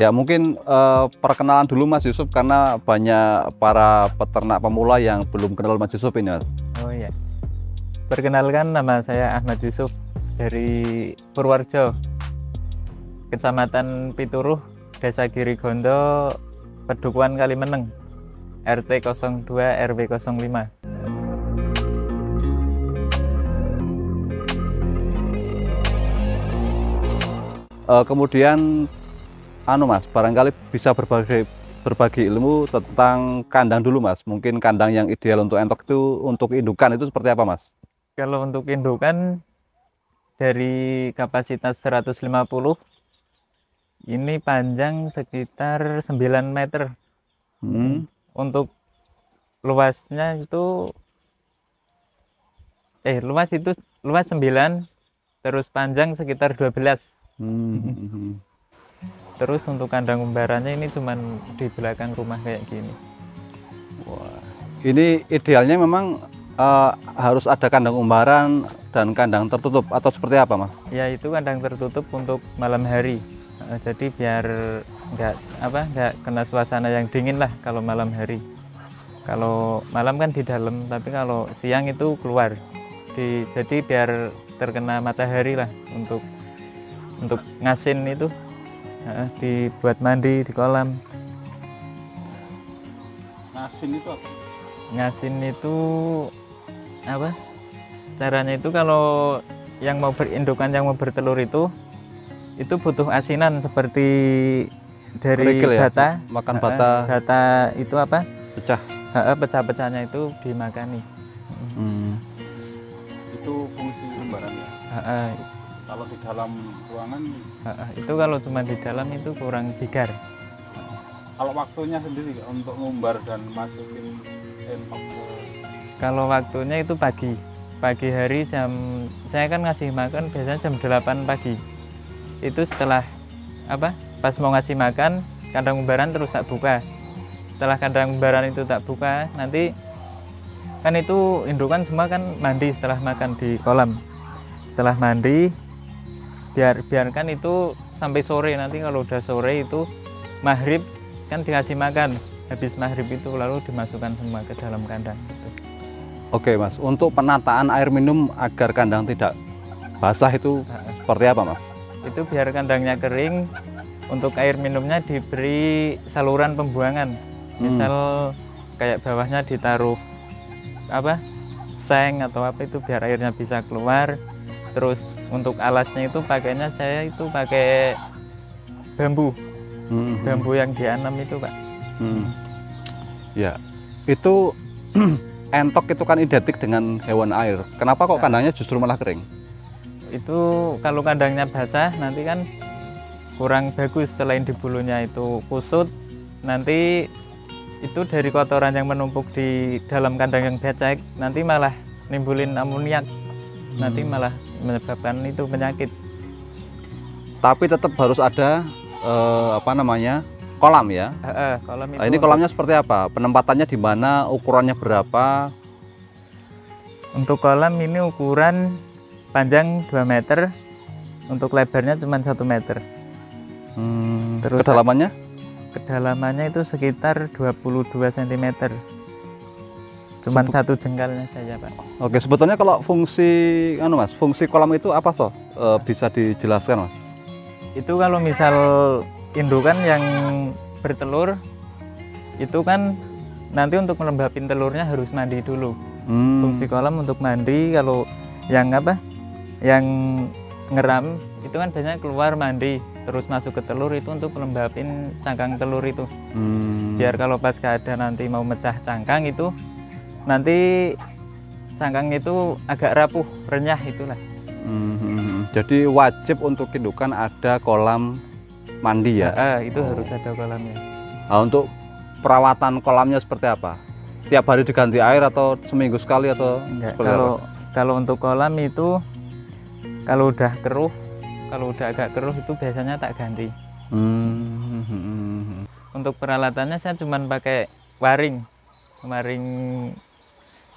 Ya mungkin perkenalan dulu Mas Yusuf, karena banyak para peternak pemula yang belum kenal Mas Yusuf ini, Mas. Oh iya, perkenalkan, nama saya Ahmad Yusuf dari Purworejo, Kecamatan Pituruh, Desa Girigondo, Pedukuhan Kalimeneng, RT 02 RW 05. Kemudian Mas, barangkali bisa berbagi ilmu tentang kandang dulu Mas. Mungkin kandang yang ideal untuk entok itu, untuk indukan itu seperti apa Mas? Kalau untuk indukan dari kapasitas 150, ini panjang sekitar 9 meter. Untuk luasnya itu luas 9, terus panjang sekitar 12. Terus untuk kandang umbarannya ini cuman di belakang rumah kayak gini. Wah, ini idealnya memang harus ada kandang umbaran dan kandang tertutup atau seperti apa Mas? Ya, itu kandang tertutup untuk malam hari. Jadi biar nggak kena suasana yang dingin lah kalau malam hari. Kalau malam kan di dalam, tapi kalau siang itu keluar. Jadi biar terkena matahari lah untuk ngasin itu. Dibuat mandi di kolam. Ngasin itu apa? Ngasin itu apa? Caranya itu kalau yang mau berindukan, yang mau bertelur itu butuh asinan seperti dari bata. Makan bata. Bata itu apa? Pecah. Pecah-pecahnya itu dimakani. Itu fungsi umbaran ya? Kalau di dalam ruangan? Itu kalau cuma di dalam itu kurang bigar. Kalau waktunya sendiri untuk ngumbar dan masukin entok? Kalau waktunya itu pagi hari saya kan ngasih makan biasanya jam 8 pagi. Itu setelah pas mau ngasih makan, kandang umbaran terus tak buka. Setelah kandang umbaran itu tak buka, nanti kan itu indukan semua kan mandi setelah makan di kolam. Setelah mandi, biarkan itu sampai sore. Nanti kalau udah sore itu maghrib kan dikasih makan. Habis maghrib itu lalu dimasukkan semua ke dalam kandang gitu. Oke Mas, untuk penataan air minum agar kandang tidak basah itu seperti apa Mas? Itu biar kandangnya kering. Untuk air minumnya diberi saluran pembuangan. Misal kayak bawahnya ditaruh seng atau apa, itu biar airnya bisa keluar. Terus untuk alasnya itu pakainya saya itu pakai bambu. Bambu yang dianam itu Pak. Ya, itu entok itu kan identik dengan hewan air. Kenapa kok kandangnya justru malah kering? Itu kalau kandangnya basah nanti kan kurang bagus. Selain di bulunya itu kusut, nanti itu dari kotoran yang menumpuk di dalam kandang yang becek, nanti malah nimbulin amoniak. Nanti malah menyebabkan itu penyakit. Tapi tetap harus ada kolam ya. Kolam itu ini kolamnya seperti apa? Penempatannya di mana? Ukurannya berapa? Untuk kolam ini ukuran panjang 2 meter, untuk lebarnya cuma 1 meter. Terus kedalamannya? Kedalamannya itu sekitar 22 cm. Cuman satu jengkalnya saja Pak. Oke, sebetulnya kalau fungsi fungsi kolam itu apa toh? Bisa dijelaskan Mas? Itu kalau misal indukan yang bertelur itu kan nanti untuk melembabin telurnya harus mandi dulu. Fungsi kolam untuk mandi. Kalau yang yang ngeram itu kan biasanya keluar mandi terus masuk ke telur, itu untuk melembabin cangkang telur itu. Biar kalau pas keadaan nanti mau mecah cangkang itu, nanti cangkang itu agak rapuh, renyah itulah. Jadi wajib untuk indukan ada kolam mandi ya? Itu harus ada kolamnya. Nah, untuk perawatan kolamnya seperti apa? Tiap hari diganti air atau seminggu sekali atau? Enggak, kalau untuk kolam itu kalau udah keruh, kalau udah agak keruh itu biasanya tak ganti. Untuk peralatannya saya cuma pakai waring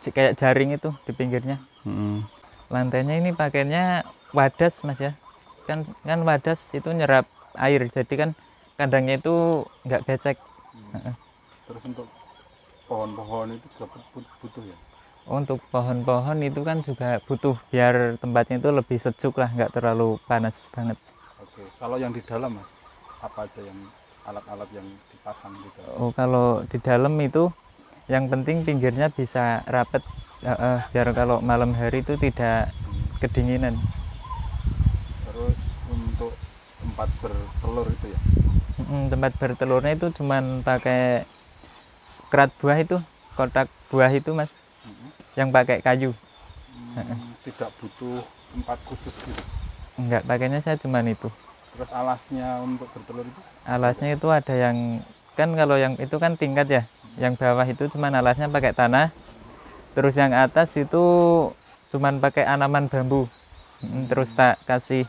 kayak jaring itu di pinggirnya. Lantainya ini pakainya wadas Mas ya. Kan wadas itu nyerap air, jadi kan kandangnya itu nggak becek. Terus untuk pohon-pohon itu juga butuh ya? Untuk pohon-pohon itu kan juga butuh biar tempatnya itu lebih sejuk lah, nggak terlalu panas banget. Oke, kalau yang di dalam Mas, apa aja yang alat-alat yang dipasang di dalam? Oh, kalau di dalam itu yang penting pinggirnya bisa rapet, biar kalau malam hari itu tidak kedinginan. Terus untuk tempat bertelur itu ya? Tempat bertelurnya itu cuman pakai kerat buah itu, kotak buah itu Mas, yang pakai kayu. Tidak butuh tempat khusus gitu? Enggak, pakainya saya cuman itu. Terus alasnya untuk bertelur itu? Alasnya itu ada yang, kan kalau yang itu kan tingkat ya, yang bawah itu cuman alasnya pakai tanah, terus yang atas itu cuman pakai anaman bambu. Terus tak kasih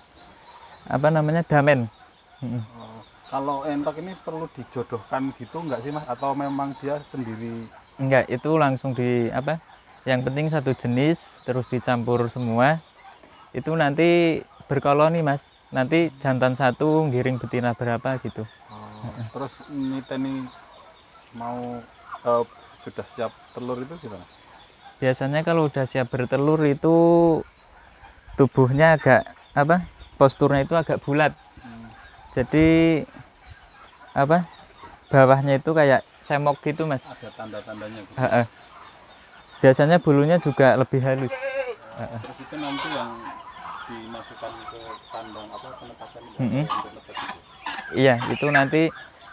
apa namanya, damen. Kalau entok ini perlu dijodohkan gitu nggak sih Mas? Atau memang dia sendiri? Enggak, itu langsung di apa, yang penting satu jenis terus dicampur semua, itu nanti berkoloni Mas, nanti jantan satu ngiring betina berapa gitu. Terus niteni mau sudah siap telur itu gimana? Biasanya kalau udah siap bertelur itu tubuhnya agak apa, posturnya itu agak bulat, jadi apa, bawahnya itu kayak semok gitu Mas. Ada tanda-tandanya gitu. Biasanya bulunya juga lebih halus. Terus itu nanti yang dimasukkan ke kandang apa, penetasan untuk netes itu? Iya, itu nanti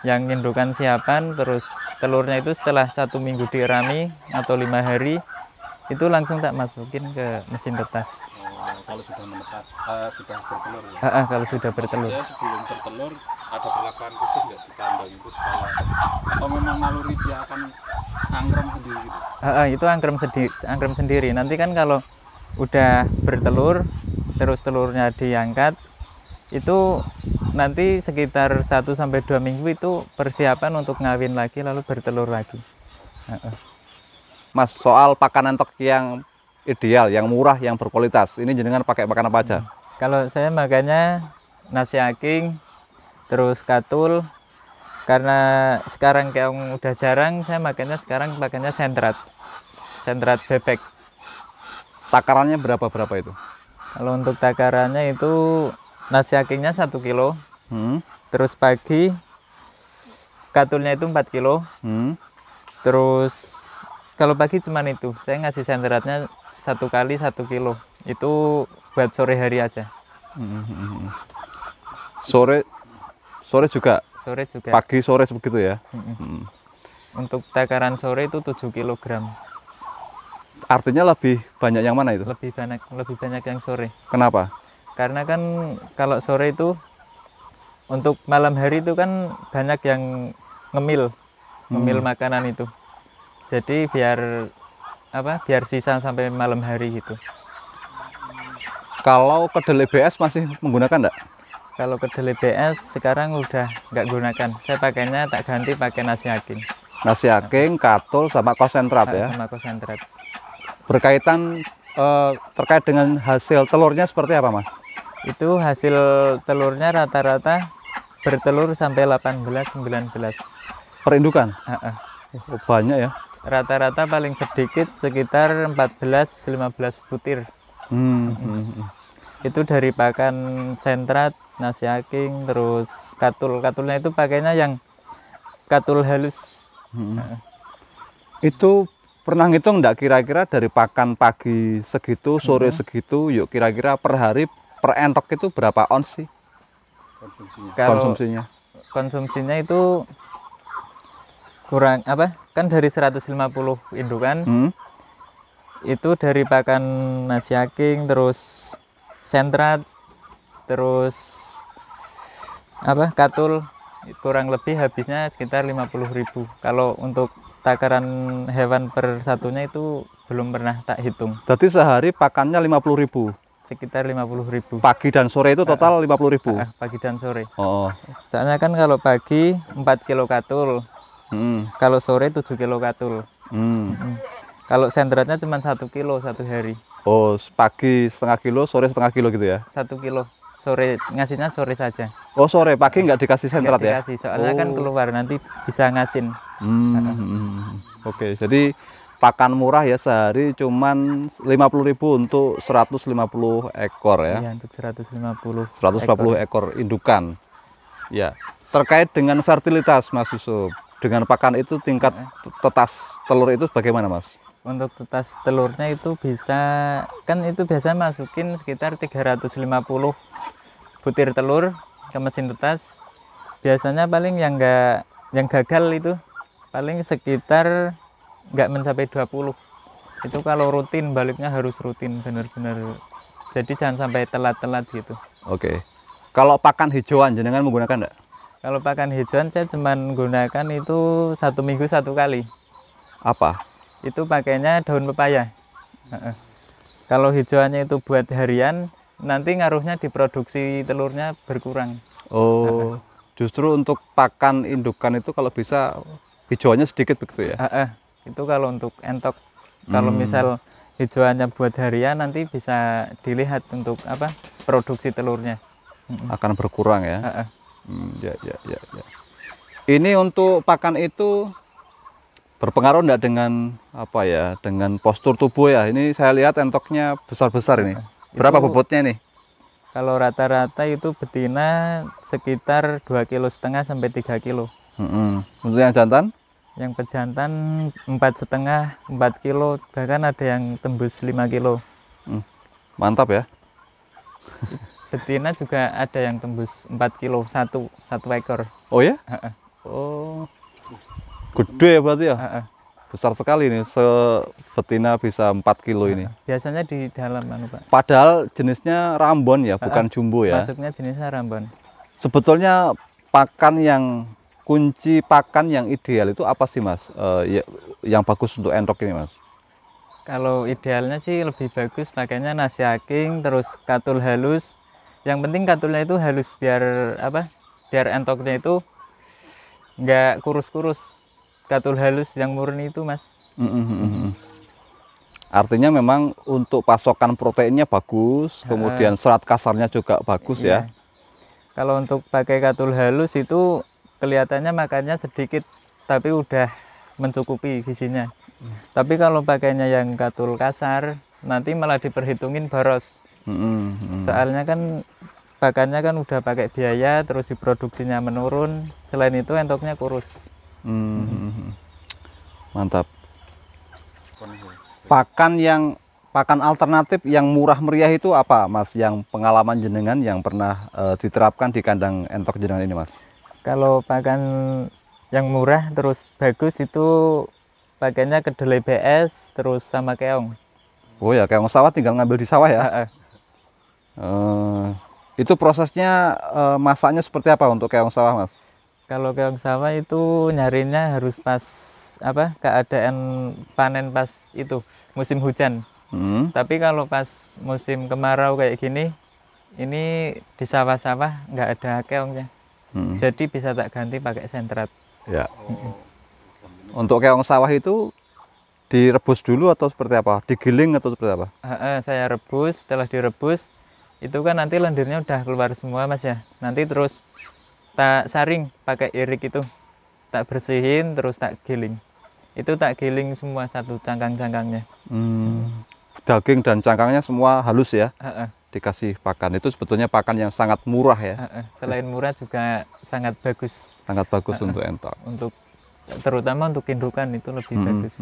yang indukan siapan, terus telurnya itu setelah 1 minggu dirami atau 5 hari itu langsung tak masukin ke mesin tetas. Kalau sudah menetas, sudah bertelur ya? Kalau sudah bertelur. Saya sebelum bertelur ada perlakuan khusus nggak di kandang itu supaya, atau memang naluri dia akan angkrem sendiri gitu? Itu angkrem sendiri. Nanti kan kalau udah bertelur, terus telurnya diangkat, itu nanti sekitar 1 sampai 2 minggu itu persiapan untuk ngawin lagi lalu bertelur lagi. Mas, soal pakan entok yang ideal, yang murah, yang berkualitas, ini jenengan pakai pakan apa aja? Kalau saya makanya nasi aking, terus katul. Karena sekarang kayak udah jarang, saya makanya sekarang pakainya sentrat bebek. Takarannya berapa itu? Kalau untuk takarannya itu nasi akingnya 1 kilo, terus pagi katulnya itu 4 kilo, terus kalau pagi cuman itu, saya ngasih sentratnya 1 kali 1 kilo, itu buat sore hari aja. Sore juga? Sore juga. Pagi sore begitu ya? Untuk takaran sore itu 7 kg. Artinya lebih banyak yang mana itu? Lebih banyak yang sore. Kenapa? Karena kan kalau sore itu untuk malam hari itu kan banyak yang ngemil makanan itu. Jadi biar sisa sampai malam hari gitu. Kalau kedelai BS masih menggunakan enggak? Kalau kedelai BS sekarang udah nggak gunakan. Saya pakainya tak ganti pakai nasi aking. Nasi aking, katul, sama konsentrat ya? Sama konsentrat. Berkaitan terkait dengan hasil telurnya seperti apa Mas? Itu hasil telurnya rata-rata bertelur sampai 18-19. Perindukan? Oh, banyak ya? Rata-rata paling sedikit sekitar 14-15 butir. Itu dari pakan sentrat, nasi aking, terus katulnya itu pakainya yang katul halus. Itu pernah ngitung enggak kira-kira dari pakan pagi segitu, sore segitu, yuk kira-kira per hari per entok itu berapa ons sih konsumsinya? Konsumsinya itu kurang apa? Kan dari 150 indukan, itu dari pakan nasi aking, terus sentrat, terus katul, kurang lebih habisnya sekitar 50.000. Kalau untuk takaran hewan per satunya itu belum pernah tak hitung. Jadi sehari pakannya 50.000? Sekitar 50.000. Pagi dan sore itu total 50.000? Pagi dan sore. Soalnya kan kalau pagi 4 kilo katul, kalau sore 7 kilo katul. Kalau sentratnya cuma 1 kilo 1 hari. Oh, pagi setengah kilo, sore setengah kilo gitu ya? 1 kilo. sore, ngasihnya sore saja. Oh sore, pagi nggak dikasih sentrat ya? Nggak dikasih, soalnya kan keluar nanti bisa ngasin. Oke, jadi pakan murah ya, sehari cuman 50.000 untuk 150 ekor ya. Iya, untuk 150 150 ekor indukan. Ya, terkait dengan fertilitas Mas Yusuf, dengan pakan itu tingkat tetas telur itu bagaimana Mas? Untuk tetas telurnya itu bisa, kan itu biasa masukin sekitar 350 butir telur ke mesin tetas. Biasanya paling yang gagal itu paling sekitar nggak mencapai 20. Itu kalau rutin, baliknya harus rutin benar-benar. Jadi jangan sampai telat-telat gitu. Oke. Kalau pakan hijauan jenengan menggunakan enggak? Kalau pakan hijauan saya cuma gunakan itu 1 minggu 1 kali. Apa? Itu pakainya daun pepaya. Kalau hijauannya itu buat harian, nanti ngaruhnya di produksi telurnya berkurang. Oh, justru untuk pakan indukan itu kalau bisa hijauannya sedikit begitu ya? Itu kalau untuk entok. Kalau misal hijauannya buat harian, nanti bisa dilihat untuk apa produksi telurnya. Akan berkurang ya? Ya. Ini untuk pakan itu berpengaruh enggak dengan apa ya, dengan postur tubuh ya? Ini saya lihat entoknya besar-besar ini. Berapa bobotnya nih? Kalau rata-rata itu betina sekitar 2,5 kg sampai 3 kilo. Untuk yang jantan? Yang pejantan 4,5, 4 kilo, bahkan ada yang tembus 5 kilo. Mantap ya. Betina juga ada yang tembus 4 kilo satu ekor. Oh ya? Oh, gede ya berarti ya? Besar sekali nih, sebetina bisa 4 kilo ini. Biasanya di dalam Pak. Padahal jenisnya rambon ya, bukan jumbo ya. Masuknya jenisnya rambon. Sebetulnya kunci pakan yang ideal itu apa sih Mas? Yang bagus untuk entok ini Mas? Kalau idealnya sih lebih bagus pakainya nasi aking, terus katul halus. Yang penting katulnya itu halus biar apa? Biar entoknya itu nggak kurus-kurus. Katul halus yang murni itu Mas. Artinya memang untuk pasokan proteinnya bagus, kemudian serat kasarnya juga bagus ya. Kalau untuk pakai katul halus itu kelihatannya makannya sedikit, tapi udah mencukupi gizinya. Tapi kalau pakainya yang katul kasar, nanti malah diperhitungin boros. Soalnya kan pakannya kan udah pakai biaya, terus diproduksinya menurun. Selain itu entoknya kurus. Mantap. Pakan alternatif yang murah meriah itu apa Mas? Yang pengalaman jenengan yang pernah diterapkan di kandang entok jenengan ini Mas? Kalau pakan yang murah terus bagus itu pakainya kedelai BS terus sama keong. Oh ya, keong sawah tinggal ngambil di sawah ya? Itu prosesnya masaknya seperti apa untuk keong sawah Mas? Kalau keong sawah itu nyarinya harus pas apa keadaan panen pas itu musim hujan. Tapi kalau pas musim kemarau kayak gini, ini di sawah-sawah nggak ada keongnya. Jadi bisa tak ganti pakai sentrat. Ya. Untuk keong sawah itu direbus dulu atau seperti apa? Digiling atau seperti apa? Saya rebus, setelah direbus itu kan nanti lendirnya udah keluar semua Mas ya. Nanti terus tak saring pakai irik itu, tak bersihin terus tak giling. Itu tak giling semua satu cangkang-cangkangnya. Daging dan cangkangnya semua halus ya? Dikasih pakan. Itu sebetulnya pakan yang sangat murah ya? Selain murah juga sangat bagus. Sangat bagus untuk entok. Terutama untuk indukan itu lebih bagus.